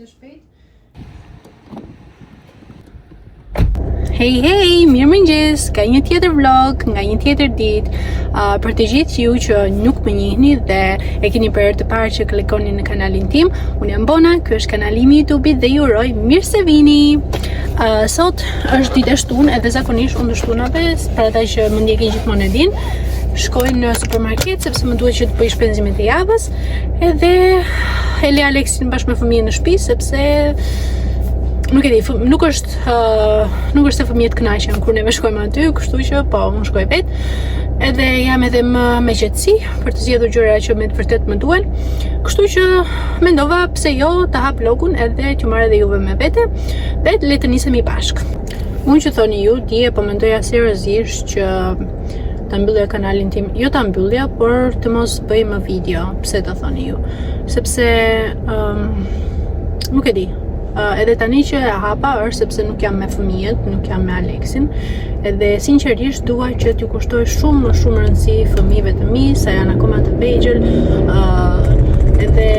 shpejt. Hey, mirëmëngjes, ka një tjetër vlog nga një tjetër ditë. Për të gjithë ju që nuk më njihni dhe e keni për herë të parë që klikoni në kanalin tim, unë jam Bona, ky është kanali im YouTube dhe ju uroj mirë se vini. Sot është ditë e shtunë edhe zakonisht unë shtunave, për ata që më ndjekin gjithmonë e dinë, shkoj në supermarket sepse më duhet që të bëj shpenzimet e javës, edhe e le Aleksin bashkë me fëmijën në shtëpi sepse nuk e di, nuk është se fëmijët kënaqen kur neve shkojmë aty, kështu që po, unë shkoj vetë. Edhe jam edhe me qetësi për të zgjedhur gjëra që me të vërtet më duhen. Kështu që mendova pse jo të hap vlogun edhe t'ju marr edhe juve me vete dhe le të nisemi bashkë. Unë që thoni ju, dje po mendoja seriozisht që ta mbyllja kanalin tim, jo ta mbyllja, por të mos bëj më video, pse të thoni ju, sepse nuk e di. Edhe tani që e hapa është sepse nuk jam me fëmijët, nuk jam me Aleksin, edhe sinqerisht dua që t'ju kushtoj shumë rëndësi fëmijëve të mi, sa janë akoma të vegjël, edhe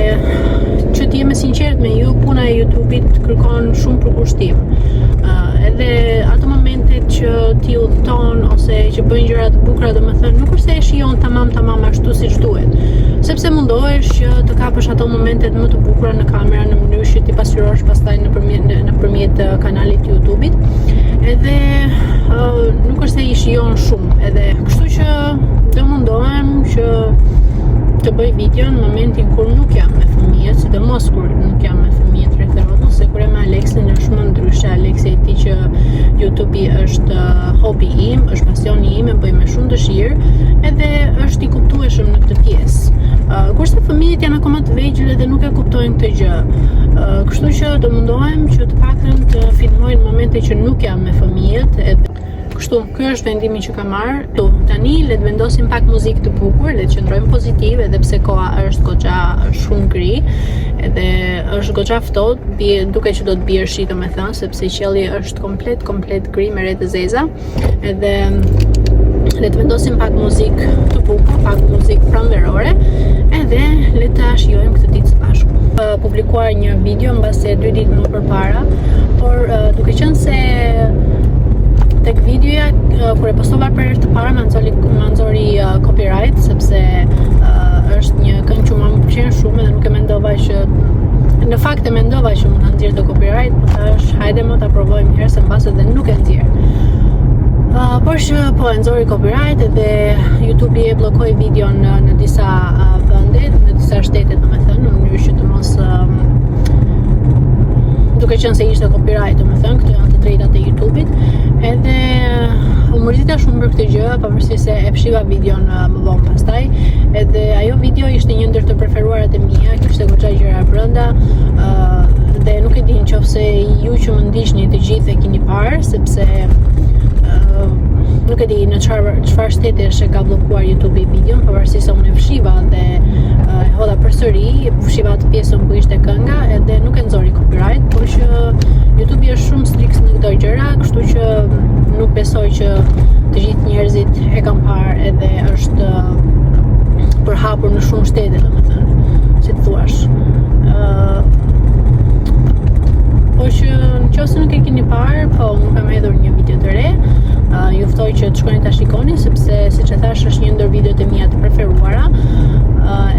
që t'jem e sinqert me ju, puna e YouTube-it kërkon shumë përkushtim. Edhe ato momentet që ti udhton ose që bëjnë gjëra të bukura, domethënë nuk është se e shijon tamam ashtu siç duhet. Sepse mundohesh që të kapësh ato momentet më të bukura në kamera në mënyrë që ti pasqyrosh pastaj nëpërmjet kanalit YouTube-it. Edhe nuk është se i shijon shumë, edhe kështu që do mundohem që të bëj video në momentin kur nuk jam me fëmijët, sidomos kur nuk jam me fëmijët rrethorodhën, se kur jam me Aleksin është më ndryshe. Aleksi e di që YouTube-i është hobi im, është pasioni im, e bëj me shumë dëshirë, edhe është i kuptueshëm në këtë pjesë. Kurse fëmijët janë akoma të vegjël dhe nuk e kuptojnë këtë gjë. Kështu që do mundohem që të paktën të filmoj në momente që nuk jam me fëmijët, edhe kështu, ky është vendimi që kam marrë. Tani le të vendosim pak muzikë të bukur, le të qëndrojmë pozitiv, edhe pse koha është goxha shumë gri, edhe është goxha ftohtë, duket që do të bjerë shi, domethënë, sepse qielli është komplet gri me re të zeza. Edhe le të vendosim pak muzikë të bukur, pak muzikë pranverore, edhe le ta shijojmë këtë ditë së bashku. Publikuar një video mbase 2 ditë më përpara, por duke qenë se tek videoja kur e postova për herë të parë më nxori copyright, sepse është një këngë që më pëlqen shumë dhe nuk e mendova që në fakt e mendova që mund ta nxjerrte copyright, por thash hajde më ta provojmë një herë se mbase edhe nuk e nxjerr. Por që po e nxori copyright edhe YouTube-i e bllokoi videon në disa vende, në disa shtete, domethënë, në mënyrë që të mos duke qenë se ishte copyright, domethënë, këto janë të drejtat e YouTube-it, edhe u mërzita shumë për këtë gjë, pavarësisht se e fshiva videon më vonë pastaj, edhe ajo video ishte një ndër të preferuarat e mia, kishte goxha gjëra brenda, dhe nuk e di nëse ju që më ndiqni të gjithë e keni parë, sepse nuk e di në çfarë shtetesh e ka bllokuar YouTube-i videon, pavarësisht se unë e fshiva dhe e hodha përsëri, fshiva atë pjesën ku ishte kënga edhe nuk e nxori copyright, por që YouTube-i është shumë strikt në këto gjëra, kështu që nuk besoj që të gjithë njerëzit e kanë parë edhe është përhapur në shumë shtete, domethënë, si të thuash. Po që nëse nuk e keni parë, po unë kam hedhur një video të re, ju ftoj që të shkoni ta shikoni, sepse siç e thash është një ndër videot e mia të preferuara,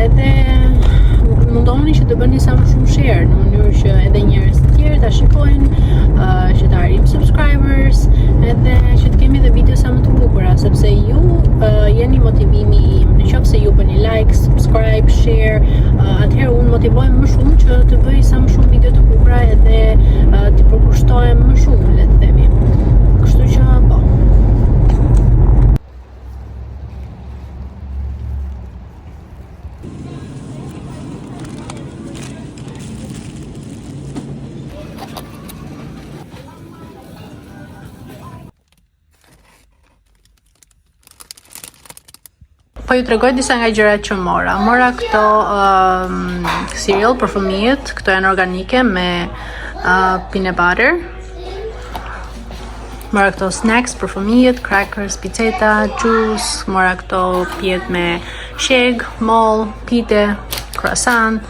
edhe mundohuni që të bëni sa më shumë share në mënyrë që edhe njerëz të tjerë ta shikojnë, që të arrijmë subscribers, edhe që të kemi edhe video sa më të bukura, sepse ju jeni motivimi im. Nëse ju bëni like, subscribe, share, atëherë unë motivohem më shumë që të bëj sa më shumë video të bukura edhe të përkushtohem më shumë, le të themi. Kështu që po. Po ju tregoj disa nga gjërat që mora. Mora këto cereal për fëmijët, këto janë organike me peanut butter. Mora këto snacks për fëmijët, crackers, piceta, juice. Mora këto pjet me sheg, moll, pite, croissant,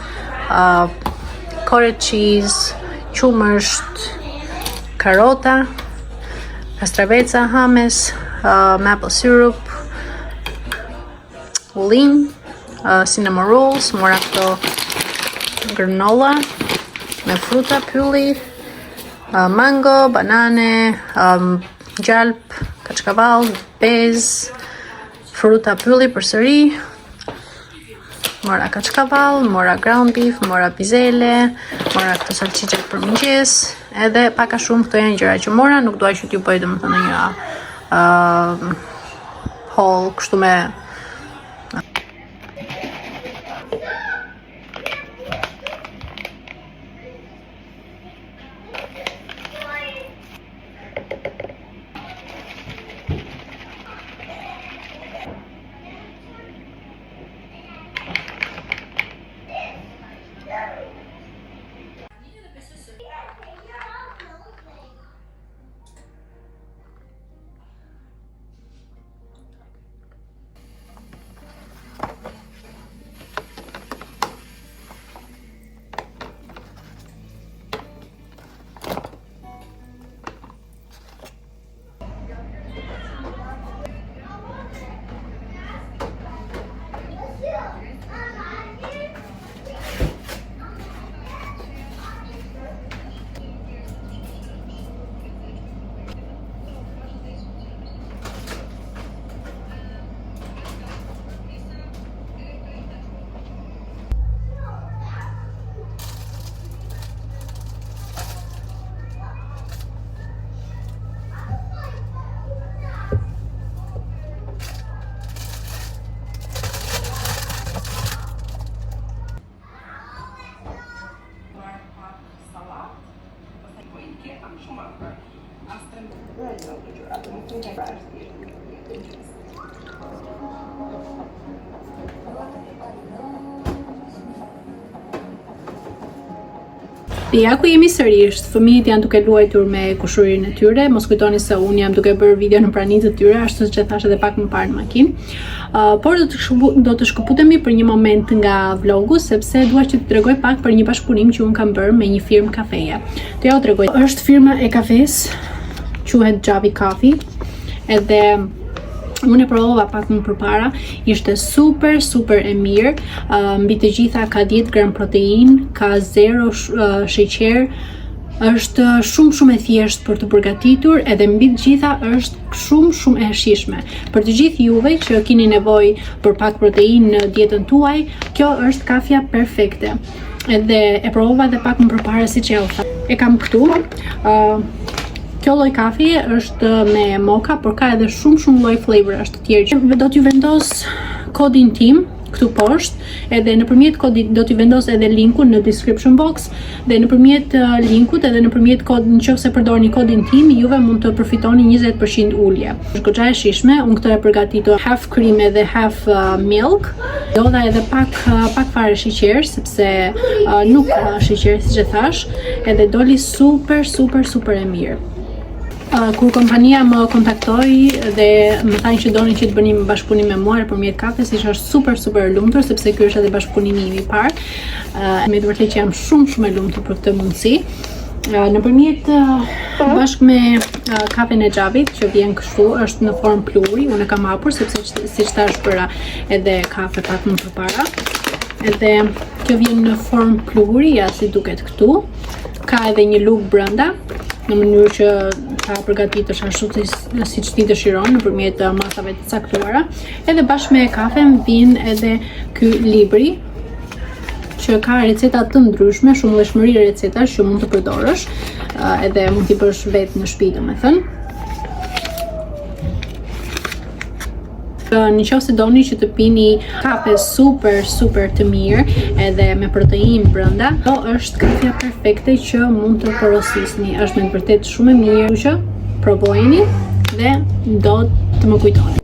cottage cheese, qumësht, karota, kastraveca, hames, maple syrup, ullim, cinnamon rolls, mora këto granola me fruta, pylli, mango, banane, gjalp, kaçkavall, bez, fruta, pylli përsëri. Mora kaçkavall, mora ground beef, mora bizele, mora këto salçiçet për mëngjes, edhe pak a shumë këto janë gjëra që mora, nuk dua që t'ju bëj domethënë një haul kështu me Ja ku jemi sërish, fëmijët janë duke luajtur me kushurin e tyre, mos kujtoni se unë jam duke bërë video në pranitë të tyre, ashtu që thash edhe pak më parë në makinë. Por do të shkëputemi për një moment nga vlogu, sepse dua që të tregoj pak për një bashkëpunim që unë kam bërë me një firmë kafeje. Të ja u tregoj. Është firma e kafes, quhet Javi Coffee, edhe unë e provova pak më përpara, ishte super e mirë, mbi të gjitha ka 10 gram protein, ka 0 sheqer, është shumë e thjeshtë për të përgatitur, edhe mbi të gjitha është shumë e shijshme. Për të gjithë juve që keni nevojë për pak protein në dietën tuaj, kjo është kafja perfekte. Edhe e provova edhe pak më përpara siç ja u tha. E kam këtu. Kjo lloj kafe është me moka, por ka edhe shumë lloj flavor-ash të tjerë. Do t'ju vendos kodin tim këtu poshtë, edhe nëpërmjet kodit do t'ju vendos edhe linkun në description box, dhe nëpërmjet linkut edhe nëpërmjet kodit, nëse përdorni kodin tim, juve mund të përfitoni 20% ulje. Është goxha e shijshme, unë këtë e përgatitur half cream edhe half milk. Dodha edhe pak fare sheqer, sepse nuk ka sheqer siç e thash, edhe doli super e mirë. Kur kompania më kontaktoi dhe më thanë që donin që të bënim bashkëpunim me mua nëpërmjet kafes, isha super e lumtur, sepse ky është edhe bashkëpunimi im i parë. Me të vërtetë që jam shumë e lumtur për këtë mundësi. Nëpërmjet bashkë me kafen e Xhavit, që vjen kështu, është në formë pluri, unë e kam hapur sepse siç thash bëra edhe kafe pak më përpara. Edhe kjo vjen në formë pluri, ja si duket këtu. Ka edhe një lugë brenda, në mënyrë që ta përgatitesh ashtu siç ti dëshiron nëpërmjet masave të caktuara. Edhe bashkë me kafen vjen edhe ky libri që ka receta të ndryshme, shumë llojshmëri recetash që mund të përdorësh, edhe mund t'i bësh vetë në shtëpi, domethënë. Në qoftë se doni që të pini kafe super të mirë edhe me protein brenda, kjo është kafja perfekte që mund të porosisni. Është me vërtet shumë e mirë, që provojeni dhe do të më kujtoni.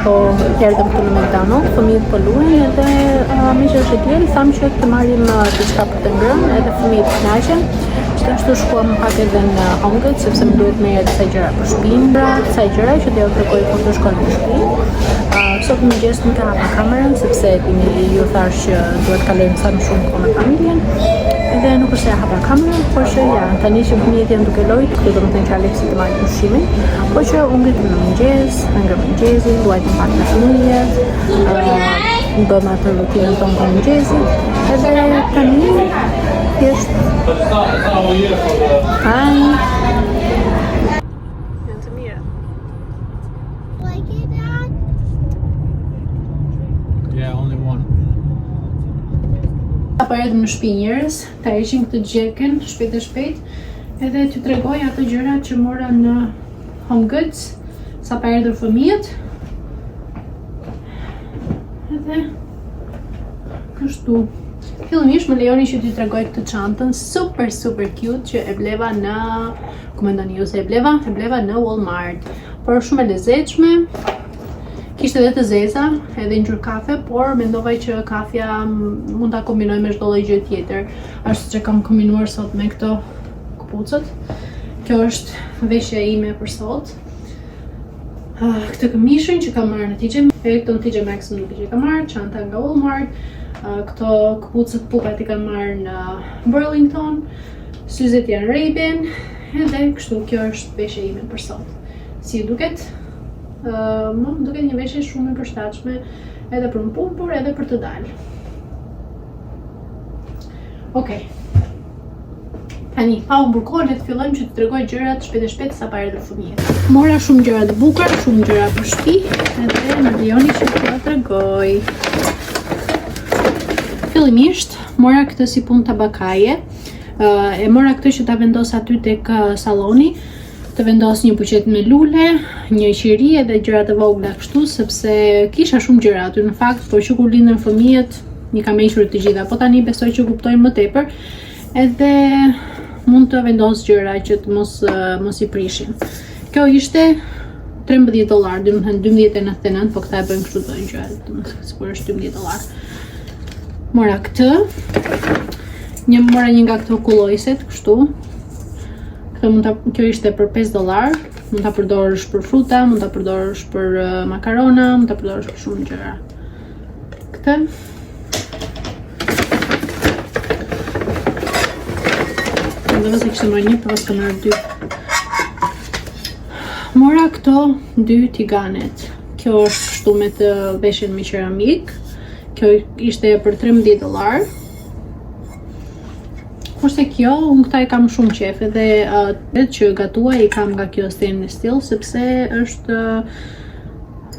po erdhëm këtu në McDonald's, fëmijët po luajnë edhe me që është diel, thamë që të marrim diçka për të ngrënë, edhe fëmijët kënaqen. Ashtu shkuam pak edhe në Home Goods, sepse më duhet merret disa gjëra për shtëpinë, disa gjëra që do të kërkoj kur të shkoj në shtëpi. Sot mëngjes nuk kam hapur kamerën sepse ju thash që duhet kalojmë sa më shumë kohë me familjen. Edhe nuk është se hapa kamerën, por që ja, tani që fëmijët janë duke lojtë, këtu do të thënë që Aleksi të marrë pushimin, por që unë ngritem në mëngjes, ngrem mëngjesi, luajtem pak me fëmijët, bëm atë rutinën tonë të mëngjesit, edhe tani thjesht janë të mira. Like it, Dad? Yeah, only one. Apo erdhëm në shtëpi njerëz, ta heqin këtë gjeken shpejt e shpejt, edhe t'ju tregoj ato gjërat që mora në Home Goods, sa pa erdhur fëmijët. Edhe kështu. Fillimisht më lejoni që t'ju tregoj këtë çantën super cute që e bleva në, ku mendoni ju se e bleva? E bleva në Walmart. Por shumë e lezetshme. Kishte edhe të zeza, edhe ngjyrë kafe, por mendova që kafja mund ta kombinoj me çdo lloj gjë tjetër. Ashtu që kam kombinuar sot me këto këpucët. Kjo është veshja ime për sot. Këtë këmishën që kam marrë në TJ Maxx, këto në TJ Maxx nuk i kam marrë, çanta nga Walmart. Këto këpucët pupat i kam marrë në Burlington, syzet janë Ray-Ban, edhe kështu kjo është veshja ime për sot. Si ju duket? Më duket një veshje shumë e përshtatshme edhe për në punë, por edhe për të dalë. Okej. Tani, pa u mburkohet, le të fillojmë që të tregoj gjërat shpejt e shpejt sa pa erdhur fëmijët. Mora shumë gjëra të bukura, shumë gjëra për shtëpi, edhe më lejoni që t'ju tregoj. Fillimisht, mora këtë si punë tabakaje, e mora këtë që ta vendos aty tek salloni, të vendos një buqet me lule, një qiri edhe gjëra të vogla kështu, sepse kisha shumë gjëra aty në fakt, por që kur lindën fëmijët, një kam hequr të gjitha, po tani besoj që kuptojnë më tepër, edhe mund të vendos gjëra që të mos i prishin. Kjo ishte $13, do të thënë 12.99, po këta e bëjnë kështu të gjëra, sikur është $12. Mora këtë, mora një nga këto kullojset, kështu. Kjo ishte për $5, mund ta përdorësh për fruta, mund ta përdorësh për makarona, mund ta përdorësh për shumë gjëra. Këtë. Mendova se kishte marrë një, por s'kam marrë dy. Mora këto 2 tiganet. Kjo është kështu me të veshjen me qeramik. Kjo ishte për $13. Kurse kjo, unë këta i kam shumë qef, edhe vetë që gatuaj i kam nga kjo stainless steel, sepse është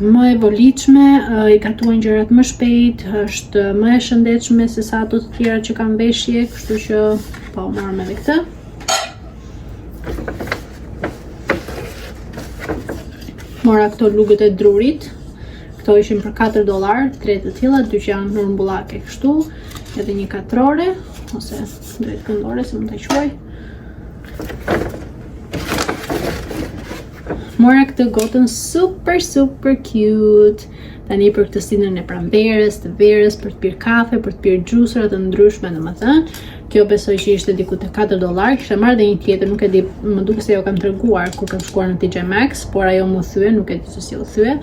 më e volitshme, i gatuajnë gjërat më shpejt, është më e shëndetshme se sa ato të tjera që kam veshje, kështu që po marrëm edhe këtë. Mora këto lugët e drurit. Këto ishin për $4, 3 të tilla, 2 që janë normbullake kështu, edhe një katrore, ose drejt këndore, se mund ta quaj. Mora këtë gotën super cute. Tani për këtë stinën e pranverës, të verës, për të pirë kafe, për të pirë gjusëra të ndryshme, domethënë. Kjo besoj që ishte diku te $4, kisha marrë dhe një tjetër, nuk e di, më duket se jo kam treguar kur kam shkuar në TJ Maxx, por ajo më thye, nuk e di se si u thye.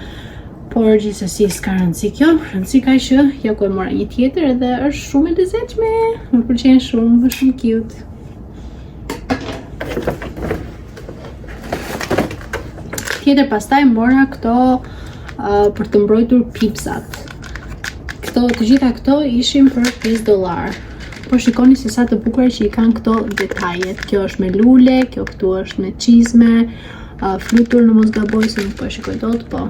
Por gjithsesi s'ka rëndësi kjo, rëndësi ka që ja ku e mora një tjetër edhe është shumë e lezetshme, më pëlqen shumë, është shumë cute. Tjetër pastaj mora këto për të mbrojtur pipsat. Të gjitha këto ishin për $5. Por shikoni se sa të bukura që i kanë këto detajet. Kjo është me lule, kjo këtu është me çizme, flutur në mos gaboj se nuk po e shikoj dot, po.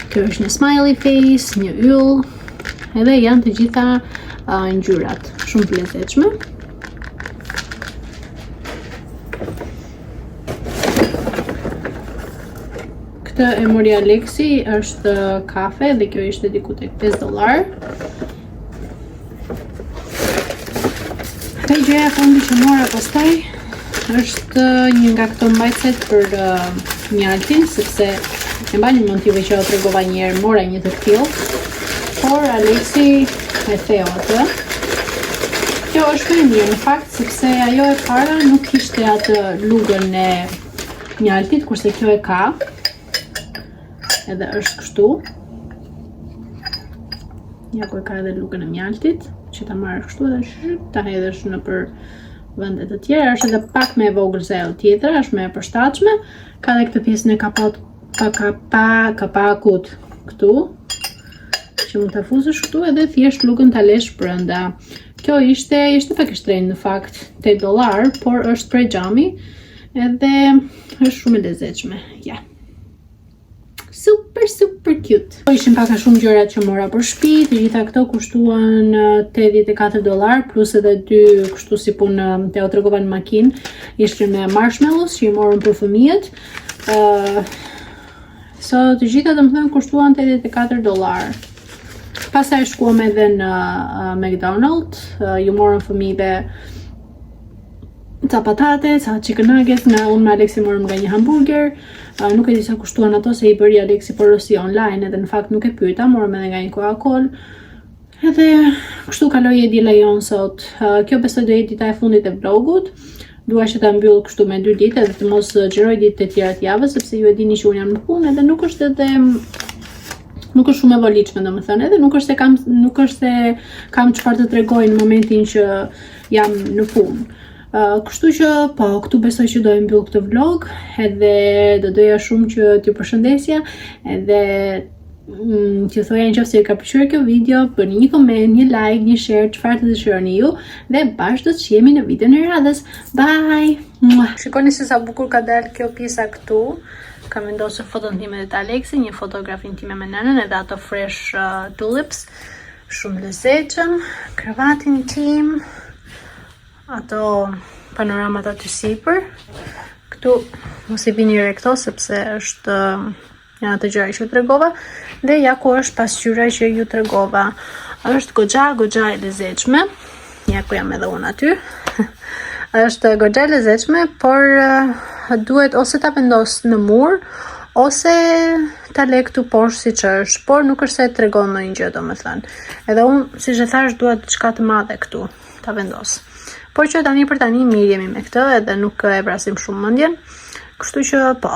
Kjo është një smiley face, një yll, edhe janë të gjitha ngjyrat, shumë të lezetshme. Këtë e mori Aleksi, është kafe dhe kjo ishte diku tek $5. Dhe gjëja fundi që mora pastaj është një nga këto mbajtëset për mjaltin, sepse e mbani mend t'ju që tregova një herë, mora një të tillë, por Aleksi e theu atë. Kjo është më e mirë në fakt, sepse ajo e para nuk kishte atë lugën e mjaltit, kurse kjo e ka. Edhe është kështu. Ja ku e ka edhe lugën e mjaltit, që ta marrësh kështu edhe ta hedhësh në për vende të tjera. Është edhe pak më e vogël se ajo tjetra, është më e përshtatshme. Ka edhe këtë pjesën e kapakut këtu, që mund ta fuzësh këtu edhe thjesht lugën ta lesh brenda. Kjo ishte pak e shtrenjtë në fakt, $8, por është prej xhami edhe është shumë e lezetshme. Ja. Super cute. Po ishin pak a shumë gjërat që mora për shtëpi, të gjitha këto kushtuan $84 plus edhe 2 kështu si punë te u tregova në makinë, ishin me marshmallows që i morën për fëmijët. So të gjitha domethënë kushtuan $84. Pastaj shkuam edhe në McDonald's, ju morën fëmijëve ca patate, ca chicken nuggets, unë me Aleksi morëm nga një hamburger. Nuk e di sa kushtuan ato, se i bëri Aleksi porosi online, edhe në fakt nuk e pyeta, morëm edhe nga një Coca-Cola. Edhe kështu kaloi e dila jon sot. Kjo besoj do jetë dita e fundit e vlogut. Dua që ta mbyll kështu me 2 ditë, edhe të mos xhiroj ditët e tjera të javës, sepse ju e dini që unë jam në punë, edhe nuk është shumë e volitshme domethënë, edhe nuk është se kam çfarë të tregoj në momentin që jam në punë. Kështu që po, këtu besoj që do e mbyll këtë vlog, edhe do doja shumë që t'ju përshëndesja, edhe t'ju thoja nëse ju ka pëlqyer kjo video, bëni një koment, një like, një share, çfarë të dëshironi ju, dhe bashkë do të shihemi në videon e radhës. Bye! Shikoni se sa bukur ka dalë kjo pjesa këtu. Kam vendosur foton time dhe të Aleksi, një fotografin time me nënën, edhe ato fresh tulips, shumë lezetshëm, kravatin tim, ato panoramat aty sipër. Këtu mos i vini re këto sepse është janë ato gjëra që ju tregova, dhe ja ku është pasqyra që ju tregova. Është goxha e lezetshme. Ja ku jam edhe unë aty. Është goxha e lezetshme, por duhet ose ta vendos në mur ose ta le këtu poshtë siç është, por nuk është se tregon ndonjë gjë domethënë. Edhe unë, siç e thash, dua diçka të madhe këtu ta vendos. Por që tani për tani mirë jemi me këtë, edhe nuk e vrasim shumë mendjen. Kështu që po.